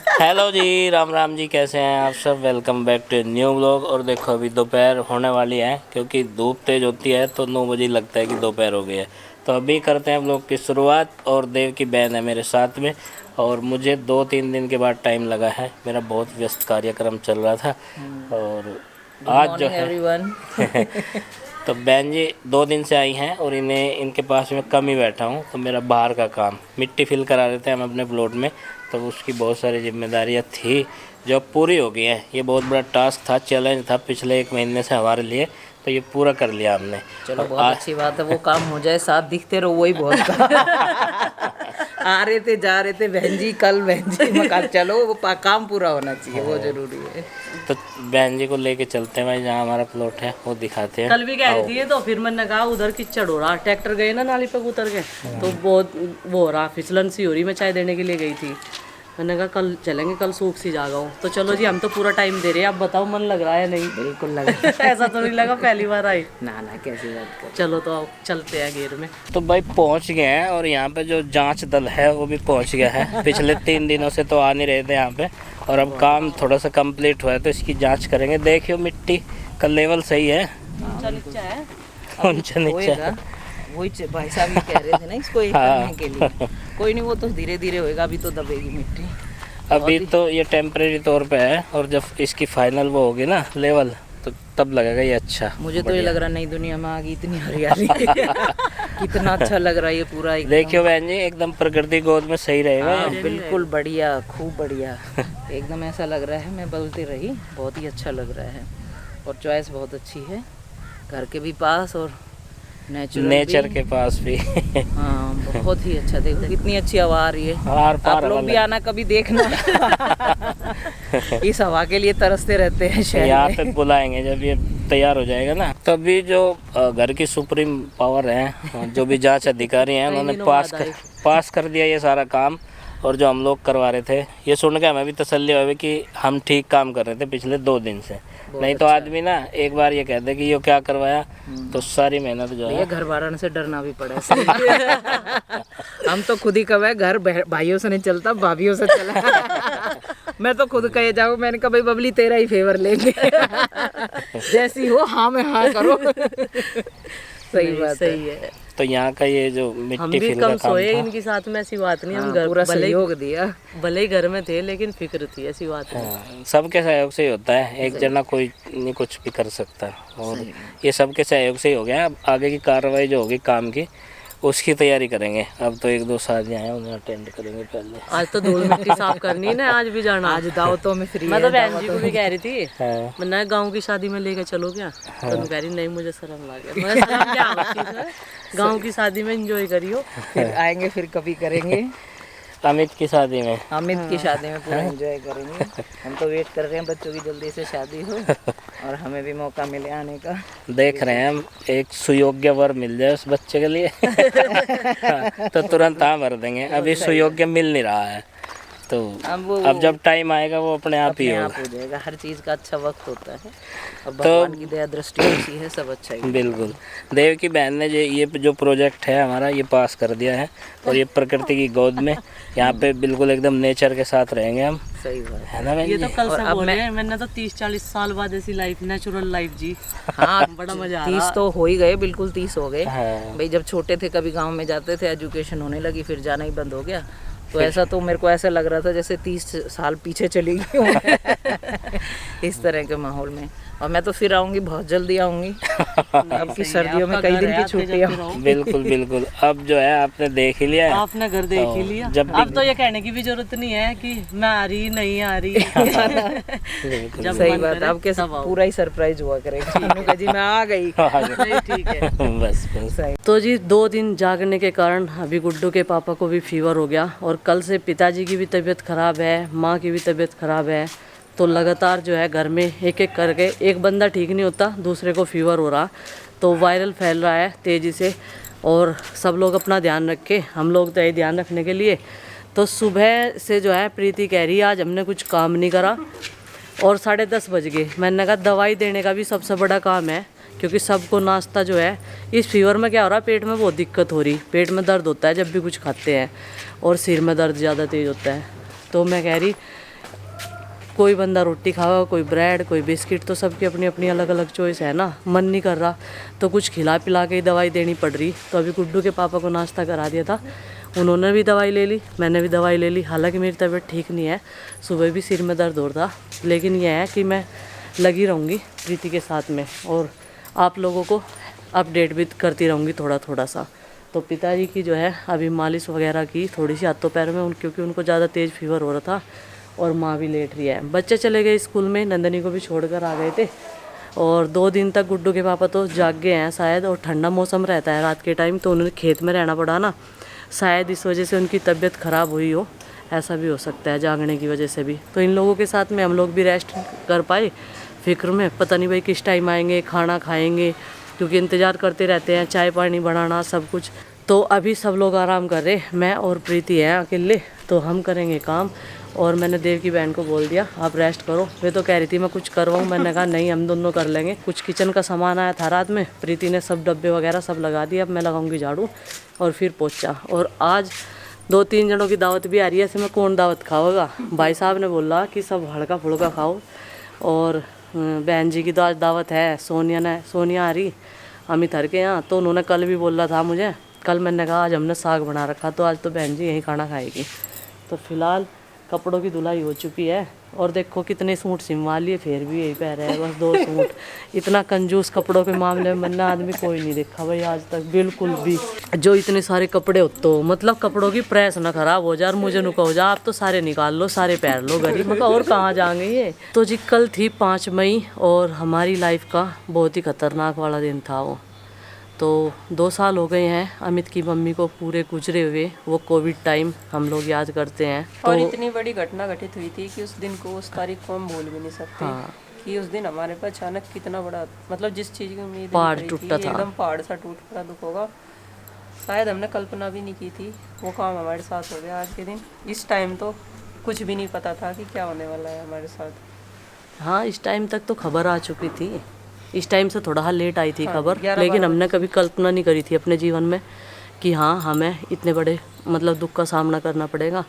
Hello ji, Ram Ram ji, कैसे हैं आप सब। Welcome back to new vlog. और देखो अभी दोपहर होने वाली है, क्योंकि धूप तेज़ होती है तो 9 बजे लगता है कि दोपहर हो गई है। तो अभी करते हैं व्लॉग की शुरुआत। और देव की बहन है मेरे साथ में, और मुझे 2-3 दिन के बाद टाइम लगा है। मेरा बहुत व्यस्त कार्यक्रम चल रहा था। और आज जो है तो बहन जी 2 दिन से आई हैं और इन्हें इनके पास में कम ही बैठा हूँ। तो मेरा बाहर का काम मिट्टी फिल करा रहे थे हम अपने प्लॉट में, तो उसकी बहुत सारी जिम्मेदारियाँ थी जो अब पूरी हो गई हैं। ये बहुत बड़ा टास्क था, चैलेंज था पिछले 1 महीने से हमारे लिए, तो ये पूरा कर लिया हमने। चलो बहुत अच्छी बात है, वो काम हो जाए, साथ दिखते रहो, वही बहुत आ रहे थे जा रहे थे बहन जी कल, बहन जी मकान, चलो वो काम पूरा होना चाहिए, वो जरूरी है। तो बहन जी को लेके चलते हैं भाई, जहाँ हमारा प्लॉट है वो दिखाते हैं। कल भी कह रही थी, तो फिर मैंने कहा उधर कीचड़ हो रहा, ट्रैक्टर गए ना नाली पे उतर के, तो बहुत वो हो रहा, फिसलन सी हो रही। मैं चाय देने के लिए गई थी, मैंने कहा कल चलेंगे, कल सूख सी जागा हूँ। तो चलो जी, हम तो पूरा टाइम दे रहे हैं, आप बताओ मन लग रहा है नहीं? बिल्कुल लगा। ऐसा तो नहीं लगा पहली बार आई। ना कैसी बात कर। चलो तो आओ चलते हैं घेर में। तो भाई पहुंच गए हैं, और यहाँ पे जो जांच दल है वो भी पहुंच गया है। पिछले 3 दिनों से तो आ नहीं रहे थे यहाँ पे, और अब काम थोड़ा सा कंप्लीट हुआ है तो इसकी जांच करेंगे। देखियो मिट्टी का लेवल सही है, ऊंचा नीचा है, ऊंचा नीचा। वही भाई साहब भी कह रहे थे ना इसको एक करने के लिए। कोई नहीं, वो तो धीरे धीरे होएगा, अभी तो दबेगी मिट्टी। अभी तो ये टेम्परेरी तौर पे है, और जब इसकी फाइनल वो होगी ना लेवल, तो तब लगेगा ये अच्छा। मुझे तो ये लग रहा नई दुनिया में आ गई, इतनी हरियाली कितना अच्छा लग रहा है ये पूरा। देखियो बहन जी, एकदम प्रकृति गोद में सही रहेगा। हाँ, बिल्कुल बढ़िया, खूब बढ़िया। एकदम ऐसा लग रहा है, मैं बोलती रही, बहुत ही अच्छा लग रहा है। और चॉइस बहुत अच्छी है, घर के भी पास और नेचर के पास भी। हाँ बहुत ही अच्छा। देखो कितनी अच्छी हवा आ रही है। आप लोग भी आना, कभी देखना। इस हवा के लिए तरसते रहते हैं शहर में। यहाँ पे बुलाएंगे जब ये तैयार हो जाएगा ना। तभी जो घर की सुप्रीम पावर है, जो भी जांच अधिकारी हैं, उन्होंने पास कर दिया ये सारा काम। और जो हम लोग करवा रहे थे, ये सुन के हमें भी तसल्ली हुई कि हम ठीक काम कर रहे थे पिछले 2 दिन से। नहीं तो आदमी ना एक बार ये कहते कि ये क्या करवाया, तो सारी मेहनत जो है। घर वालों से डरना भी पड़ा। हम तो खुद ही कहे, घर भाइयों से नहीं चलता, भाभियों से चला। मैं तो खुद कहे जाऊँ, मैंने कहा भाई बबली तेरा ही फेवर लेंगे। जैसी हो हाँ में हाँ करो। सही बात, सही है। तो यहाँ का ये जो मिट्टी फिल का काम सोए इनके साथ में, ऐसी बात नहीं। हम घर पूरा सहयोग दिया, भले ही घर में थे लेकिन फिक्र थी, ऐसी बात नहीं। सबके सहयोग से ही होता है, एक जना कोई नहीं कुछ भी कर सकता। और ये सबके सहयोग से ही हो गया। अब आगे की कार्रवाई जो होगी काम की, उसकी तैयारी करेंगे। अब तो 1-2 शादियाँ हैं, उन्हें अटेंड करेंगे पहले। आज तो धूल मिट्टी साफ करनी है ना, आज भी जाना। आज दावतों में फ्री। मैं तो बहन जी को भी कह रही थी, मैंने गाँव की शादी में लेके चलो क्या, तो कह रही नहीं मुझे शर्म लगे। गाँव की शादी में एंजॉय करियो, फिर आएंगे, फिर कभी करेंगे। अमित की शादी में, अमित की शादी में पूरा एंजॉय करेंगे। हम तो वेट कर रहे हैं बच्चों की जल्दी से शादी हो और हमें भी मौका मिले आने का। देख रहे हैं हम, एक सुयोग्य वर मिल जाए उस बच्चे के लिए। तो तुरंत हाँ भर देंगे। अभी सुयोग्य मिल नहीं रहा है, तो अब जब टाइम आएगा वो अपने आप ही हो जाएगा। हर चीज़ का अच्छा वक्त होता है, अब भगवान की दया दृष्टि ऐसी है, सब अच्छा ही। बिल्कुल। देव की बहन ने ये जो प्रोजेक्ट है हमारा, ये पास कर दिया है। और ये प्रकृति की गोद में, यहाँ पे बिल्कुल एकदम नेचर के साथ रहेंगे हम। सही बात है ना। ये तो कल से बोल रहे हैं, मैंने तो 30-40 साल बाद ऐसी लाइफ, नेचुरल लाइफ जी। हाँ बड़ा मजा आ रहा। 30 तो हो ही गए, बिल्कुल 30 हो गए। भाई जब छोटे थे कभी गाँव में जाते थे, एजुकेशन होने लगी, फिर जाना ही बंद हो गया। तो ऐसा तो मेरे को ऐसा लग रहा था जैसे 30 साल पीछे चली गई हूँ। इस तरह के माहौल में। और मैं तो फिर आऊँगी, बहुत जल्दी आऊँगी। अब की सर्दियों में कई दिन की छुट्टियाँ। बिल्कुल बिल्कुल। अब जो है आपने देख ही लिया, आपने घर देख ही लिया। अब तो ये कहने की भी जरूरत नहीं है कि मैं आ रही नहीं आ रही। जब सही बात, अब कैसे पूरा ही सरप्राइज हुआ करेगा जी, मैं आ गई। ठीक है, बस सही। तो जी 2 दिन जागने के कारण अभी गुड्डू के पापा को भी फीवर हो गया, और कल से पिताजी की भी तबीयत ख़राब है, माँ की भी तबीयत ख़राब है। तो लगातार जो है घर में एक एक करके, एक बंदा ठीक नहीं होता, दूसरे को फीवर हो रहा। तो वायरल फैल रहा है तेज़ी से, और सब लोग अपना ध्यान रखें, हम लोग तो यही ध्यान रखने के लिए। तो सुबह से जो है प्रीति कह रही है आज हमने कुछ काम नहीं करा, और 10:30 बज गए। मैंने कहा दवाई देने का भी सबसे बड़ा काम है, क्योंकि सबको नाश्ता जो है, इस फीवर में क्या हो रहा है, पेट में बहुत दिक्कत हो रही, पेट में दर्द होता है जब भी कुछ खाते हैं, और सिर में दर्द ज़्यादा तेज़ होता है। तो मैं कह रही कोई बंदा रोटी खाएगा, कोई ब्रेड, कोई बिस्किट, तो सबकी अपनी अपनी अलग अलग चॉइस है ना। मन नहीं कर रहा तो कुछ खिला पिला के ही दवाई देनी पड़ रही। तो अभी गुड्डू के पापा को नाश्ता करा दिया था, उन्होंने भी दवाई ले ली, मैंने भी दवाई ले ली। हालांकि मेरी तबीयत ठीक नहीं है, सुबह भी सिर में दर्द हो रहा था, लेकिन यह है कि मैं लगी रहूँगी प्रीति के साथ में और आप लोगों को अपडेट भी करती रहूँगी थोड़ा थोड़ा सा। तो पिताजी की जो है अभी मालिश वगैरह की थोड़ी सी हाथों पैरों में, क्योंकि उनको ज़्यादा तेज़ फीवर हो रहा था और माँ भी लेट रही है। बच्चे चले गए स्कूल में, नंदनी को भी छोड़कर आ गए थे और 2 दिन तक गुड्डू के पापा तो जाग गए हैं शायद, और ठंडा मौसम रहता है रात के टाइम तो उन्होंने खेत में रहना पड़ा ना, शायद इस वजह से उनकी तबीयत ख़राब हुई हो, ऐसा भी हो सकता है जागने की वजह से भी। तो इन लोगों के साथ में हम लोग भी रेस्ट कर पाए फिक्र में, पता नहीं भाई किस टाइम आएंगे, खाना खाएंगे, क्योंकि इंतज़ार करते रहते हैं, चाय पानी बनाना सब कुछ। तो अभी सब लोग आराम कर रहे, मैं और प्रीति हैं अकेले, तो हम करेंगे काम। और मैंने देव की बहन को बोल दिया आप रेस्ट करो, वे तो कह रही थी मैं कुछ करवाऊँ, मैंने कहा नहीं हम दोनों कर लेंगे। कुछ किचन का सामान आया था रात में, प्रीति ने सब डब्बे वगैरह सब लगा दिए, अब मैं लगाऊंगी झाड़ू और फिर पोछा। और आज 2-3 जनों की दावत भी आ रही है, ऐसे में कौन दावत खाओगा। भाई साहब ने बोला कि सब हल्का फुल्का खाओ, और बहन जी की तो आज दावत है, सोनिया आ रही अमित हर के यहाँ, तो उन्होंने कल भी बोला था मुझे, कल मैंने कहा आज हमने साग बना रखा, तो आज तो बहन जी यही खाना खाएगी। तो फिलहाल कपड़ों की धुलाई हो चुकी है, और देखो कितने सूट सिलवा लिए, फिर भी यही पह रहे हैं बस 2 सूट। इतना कंजूस कपड़ों के मामले में मन्ना आदमी कोई नहीं देखा भाई आज तक, बिल्कुल भी। जो इतने सारे कपड़े हो तो मतलब कपड़ों की प्रेस ना खराब हो जाए और मुझे नुका हो जाए, आप तो सारे निकाल लो, सारे पहन लो गरीब, मैं और कहाँ जाएंगे ये। तो जी कल थी 5 मई और हमारी लाइफ का बहुत ही खतरनाक वाला दिन था वो। तो 2 साल हो गए हैं अमित की मम्मी को पूरे गुजरे हुए, वो कोविड टाइम हम लोग याद करते हैं। और तो इतनी बड़ी घटना घटित हुई थी कि उस दिन को, उस तारीख को हम भूल भी नहीं सकते। हाँ। कि उस दिन हमारे पर अचानक कितना बड़ा, मतलब जिस चीज़ की उम्मीद पहाड़ नहीं टूटा थी, था। एकदम पहाड़ सा टूट पड़ा दुख होगा, शायद हमने कल्पना भी नहीं की थी। वो काम हमारे साथ हो गया आज के दिन। इस टाइम तो कुछ भी नहीं पता था कि क्या होने वाला है हमारे साथ। हाँ, इस टाइम तक तो खबर आ चुकी थी, इस टाइम से थोड़ा लेट आई थी हाँ, खबर, 11-12 लेकिन हमने कभी कल्पना नहीं करी थी अपने जीवन में कि हाँ हमें इतने बड़े मतलब दुख का सामना करना पड़ेगा।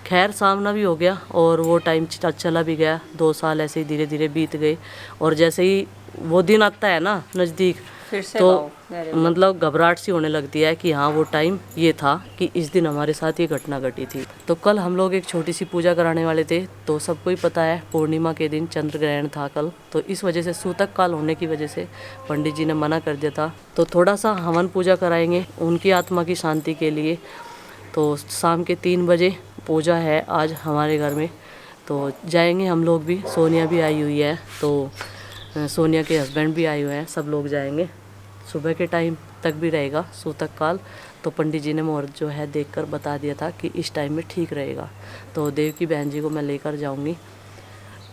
खैर सामना भी हो गया और वो टाइम चला भी गया, 2 साल ऐसे ही धीरे धीरे बीत गए। और जैसे ही वो दिन आता है ना नज़दीक, फिर से तो मतलब घबराहट सी होने लगती है कि हाँ वो टाइम ये था कि इस दिन हमारे साथ ये घटना घटी थी। तो कल हम लोग एक छोटी सी पूजा कराने वाले थे, तो सबको ही पता है पूर्णिमा के दिन चंद्र ग्रहण था कल, तो इस वजह से सूतक काल होने की वजह से पंडित जी ने मना कर दिया था। तो थोड़ा सा हवन पूजा कराएंगे उनकी आत्मा की शांति के लिए। तो शाम के 3 बजे पूजा है आज हमारे घर में, तो जाएंगे हम लोग भी, सोनिया भी आई हुई है, तो सोनिया के हस्बैंड भी आए हुए हैं, सब लोग जाएंगे। सुबह के टाइम तक भी रहेगा सूतक काल, तो पंडित जी ने मुहूर्त जो है देखकर बता दिया था कि इस टाइम में ठीक रहेगा। तो देव की बहन जी को मैं लेकर जाऊंगी।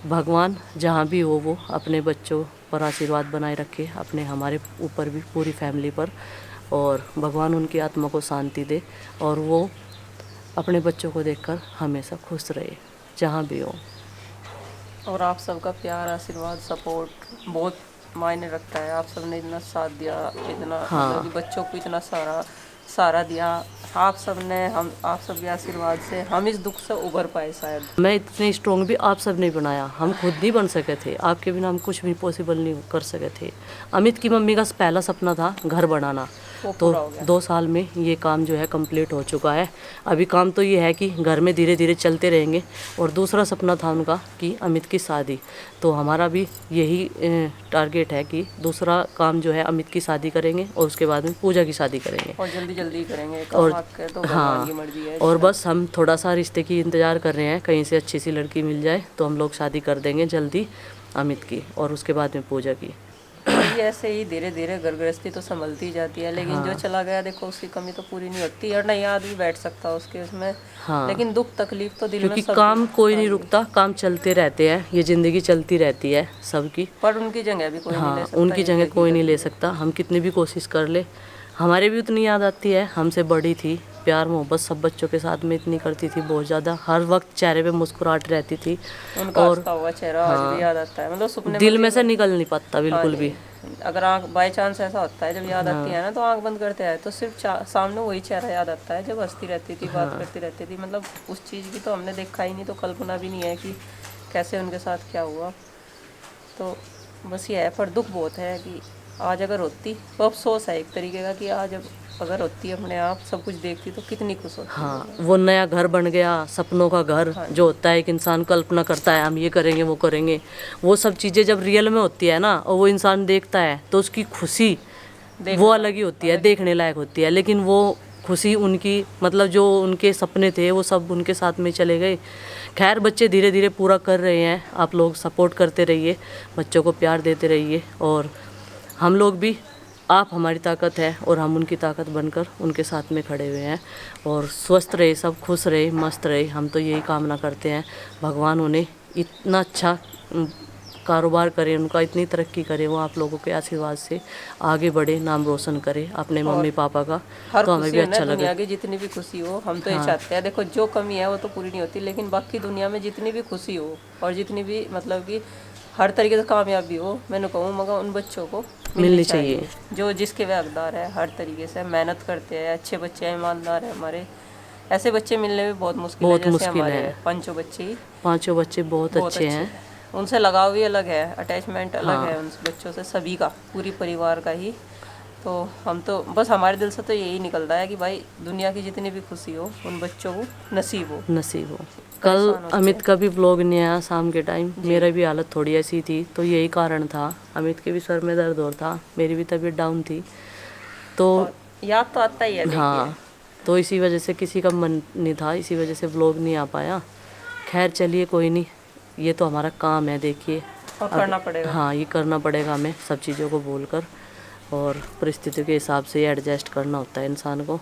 भगवान जहाँ भी हो वो अपने बच्चों पर आशीर्वाद बनाए रखे, अपने हमारे ऊपर भी, पूरी फैमिली पर, और भगवान उनकी आत्मा को शांति दे और वो अपने बच्चों को देखकर हमेशा खुश रहे जहाँ भी हो। और आप सबका प्यार, आशीर्वाद, सपोर्ट बहुत मायने रखता है। आप सबने इतना साथ दिया, इतना मतलब कि बच्चों को इतना सहारा दिया। आप सब ने, हम आप सब के आशीर्वाद से हम इस दुख से उभर पाए शायद। मैं इतने स्ट्रॉन्ग भी आप सब नहीं बनाया, हम खुद नहीं बन सके थे, आपके बिना हम कुछ भी पॉसिबल नहीं कर सके थे। अमित की मम्मी का पहला सपना था घर बनाना, तो 2 साल में ये काम जो है कंप्लीट हो चुका है। अभी काम तो ये है कि घर में धीरे धीरे चलते रहेंगे। और दूसरा सपना था उनका कि अमित की शादी, तो हमारा भी यही टारगेट है कि दूसरा काम जो है अमित की शादी करेंगे और उसके बाद में पूजा की शादी करेंगे, और जल्दी जल्दी करेंगे। और तो भगवान की मर्जी है। और बस हम थोड़ा सा रिश्ते की इंतज़ार कर रहे हैं, कहीं से अच्छी सी लड़की मिल जाए तो हम लोग शादी कर देंगे जल्दी अमित की, और उसके बाद में पूजा की। ये ऐसे ही धीरे धीरे घर गृहस्थी तो संभलती जाती है, लेकिन जो चला गया देखो उसकी कमी तो पूरी नहीं होती, और नहीं याद भी बैठ सकता उसके उसमें। लेकिन दुख तकलीफ तो दिल में, क्योंकि काम कोई नहीं रुकता, काम चलते रहते हैं, ये ज़िंदगी चलती रहती है सबकी, पर उनकी जगह भी कोई नहीं ले सकता। उनकी जगह कोई नहीं ले सकता। हम कितनी भी कोशिश कर ले, हमारे भी उतनी याद आती है, हमसे बड़ी थी, प्यार मोहब्बत सब बच्चों के साथ में इतनी करती थी, बहुत ज़्यादा, हर वक्त चेहरे पे मुस्कुराहट रहती थी, उनका हंसता हुआ चेहरा आज भी याद आता है, मतलब सपने दिल में से निकल नहीं पाता बिल्कुल भी। अगर आंख बाय चांस ऐसा होता है जब याद आती है ना, तो आंख बंद करते हैं तो सिर्फ सामने वही चेहरा याद आता है जब हंसती रहती थी, बात करती रहती थी। मतलब उस चीज़ की तो हमने देखा ही नहीं, तो कल्पना भी नहीं है कि कैसे उनके साथ क्या हुआ। तो बस ये है, पर दुख बहुत है कि आज अगर होती तो अफसोस है एक तरीके का कि आज अगर होती अपने आप सब कुछ देखती तो कितनी खुश होती। हाँ, वो नया घर बन गया, सपनों का घर जो होता है, एक इंसान कल्पना करता है हम ये करेंगे वो करेंगे, वो सब चीज़ें जब रियल में होती है ना और वो इंसान देखता है तो उसकी खुशी वो अलग ही होती है, देखने लायक होती है। लेकिन वो खुशी उनकी, मतलब जो उनके सपने थे वो सब उनके साथ में चले गए। खैर बच्चे धीरे धीरे पूरा कर रहे हैं, आप लोग सपोर्ट करते रहिए, बच्चों को प्यार देते रहिए, और हम लोग भी, आप हमारी ताकत है और हम उनकी ताकत बनकर उनके साथ में खड़े हुए हैं। और स्वस्थ रहे, सब खुश रहे, मस्त रहे, हम तो यही कामना करते हैं। भगवान उन्हें इतना अच्छा कारोबार करे, उनका इतनी तरक्की करे, वो आप लोगों के आशीर्वाद से आगे बढ़े, नाम रोशन करे अपने मम्मी पापा का, तो हमें भी अच्छा लगे। दुनिया की जितनी भी खुशी हो हम तो ये चाहते हैं, देखो जो कमी है वो तो पूरी नहीं होती, लेकिन बाकी दुनिया में जितनी भी खुशी हो और जितनी भी मतलब कि हर तरीके से कामयाबी हो, मैंने कहूँ मगर उन बच्चों को मिलनी चाहिए जो जिसके वे हकदार है। हर तरीके से मेहनत करते हैं, अच्छे बच्चे हैं, ईमानदार है हमारे। ऐसे बच्चे मिलने में बहुत मुश्किल है, जैसे हमारे पांचों बच्चे बहुत अच्छे हैं। उनसे लगाव भी अलग है, अटैचमेंट अलग है उन बच्चों से, सभी का, पूरी परिवार का ही। तो हम तो बस हमारे दिल से तो यही निकलता है कि भाई दुनिया की जितनी भी खुशी हो उन बच्चों को नसीब हो। कल अमित का भी व्लॉग नहीं आया शाम के टाइम, मेरा भी हालत थोड़ी ऐसी थी, तो यही कारण था। अमित के भी सर में दर्द हो था, मेरी भी तबीयत डाउन थी, तो याद तो आता ही है। हाँ, तो इसी वजह से किसी का मन नहीं था, इसी वजह से व्लॉग नहीं आ पाया। खैर चलिए कोई नहीं, ये तो हमारा काम है, देखिए करना पड़ेगा। हाँ, ये करना पड़ेगा हमें, सब चीज़ों को बोलकर, और परिस्थितियों के हिसाब से एडजस्ट करना होता है इंसान को।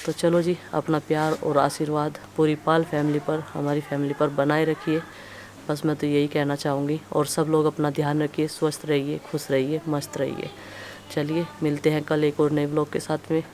तो चलो जी, अपना प्यार और आशीर्वाद पूरी पाल फैमिली पर, हमारी फैमिली पर बनाए रखिए, बस मैं तो यही कहना चाहूँगी। और सब लोग अपना ध्यान रखिए, स्वस्थ रहिए, खुश रहिए, मस्त रहिए। चलिए मिलते हैं कल एक और नए ब्लॉग के साथ में।